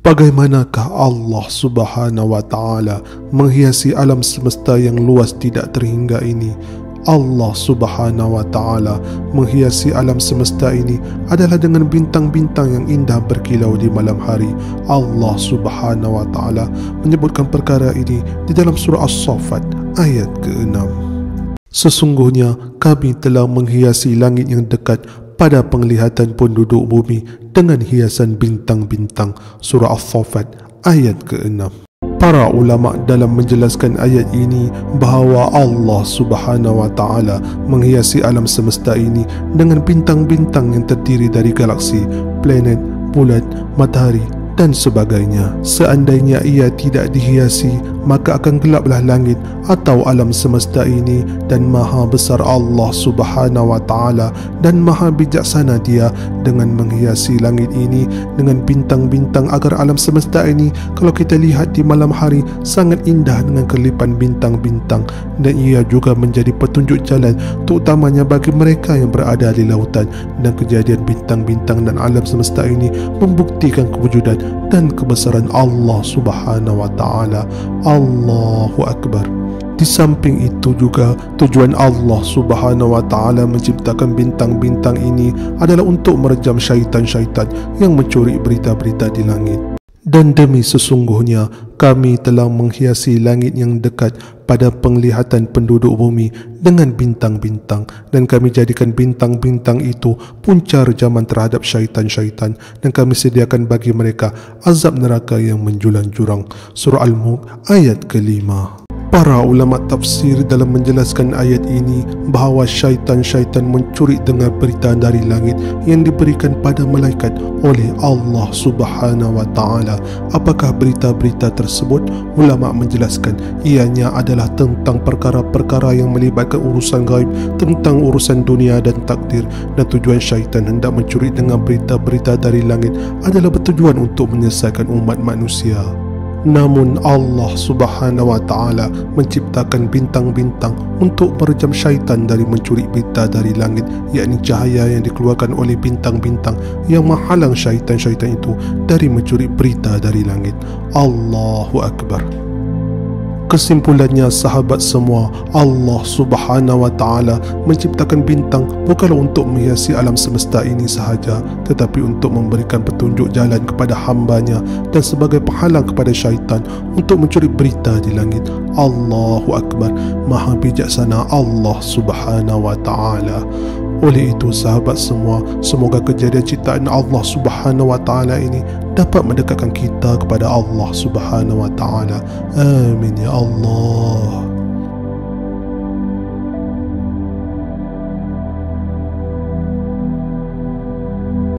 Bagaimanakah Allah Subhanahu wa Ta'ala menghiasi alam semesta yang luas tidak terhingga ini? Allah Subhanahu wa Ta'ala menghiasi alam semesta ini adalah dengan bintang-bintang yang indah berkilau di malam hari. Allah Subhanahu wa Ta'ala menyebutkan perkara ini di dalam surah As-Saffat ayat ke-6. Sesungguhnya kami telah menghiasi langit yang dekat pada penglihatan penduduk bumi dengan hiasan bintang-bintang. Surah As-Saffat ayat ke-6. Para ulama dalam menjelaskan ayat ini bahawa Allah Subhanahu wa Ta'ala menghiasi alam semesta ini dengan bintang-bintang yang terdiri dari galaksi, planet, bulan, matahari dan sebagainya. Seandainya ia tidak dihiasi, maka akan gelaplah langit atau alam semesta ini, dan maha besar Allah Subhanahu wa Ta'ala dan maha bijaksana Dia dengan menghiasi langit ini dengan bintang-bintang agar alam semesta ini, kalau kita lihat di malam hari, sangat indah dengan kelipan bintang-bintang, dan ia juga menjadi petunjuk jalan terutamanya bagi mereka yang berada di lautan. Dan kejadian bintang-bintang dan alam semesta ini membuktikan kewujudan dan kebesaran Allah Subhanahu wa Ta'ala. Allahu Akbar. Di samping itu juga tujuan Allah Subhanahu wa Ta'ala menciptakan bintang-bintang ini adalah untuk merejam syaitan-syaitan yang mencuri berita-berita di langit. Dan demi sesungguhnya kami telah menghiasi langit yang dekat pada penglihatan penduduk bumi dengan bintang-bintang, dan kami jadikan bintang-bintang itu punca rejaman terhadap syaitan-syaitan, dan kami sediakan bagi mereka azab neraka yang menjulang jurang. Surah Al-Mulk ayat ke-5. Para ulama tafsir dalam menjelaskan ayat ini bahawa syaitan-syaitan mencuri dengar berita dari langit yang diberikan pada malaikat oleh Allah Subhanahu wa Ta'ala. Apakah berita-berita tersebut? Ulama menjelaskan ianya adalah tentang perkara-perkara yang melibatkan urusan gaib, tentang urusan dunia dan takdir. Dan tujuan syaitan hendak mencuri dengar berita-berita dari langit adalah bertujuan untuk menyesatkan umat manusia. Namun Allah Subhanahu wa Ta'ala menciptakan bintang-bintang untuk merejam syaitan dari mencuri berita dari langit, yakni cahaya yang dikeluarkan oleh bintang-bintang yang menghalang syaitan-syaitan itu dari mencuri berita dari langit. Allahu Akbar. Kesimpulannya sahabat semua, Allah Subhanahu wa Ta'ala menciptakan bintang bukanlah untuk menghiasi alam semesta ini sahaja, tetapi untuk memberikan petunjuk jalan kepada hambanya dan sebagai penghalang kepada syaitan untuk mencuri berita di langit. Allahu Akbar. Maha bijaksana Allah Subhanahu wa Ta'ala. Oleh itu sahabat semua, semoga kejadian ciptaan Allah Subhanahu wa Ta'ala ini dapat mendekatkan kita kepada Allah Subhanahu wa Ta'ala. Amin ya Allah.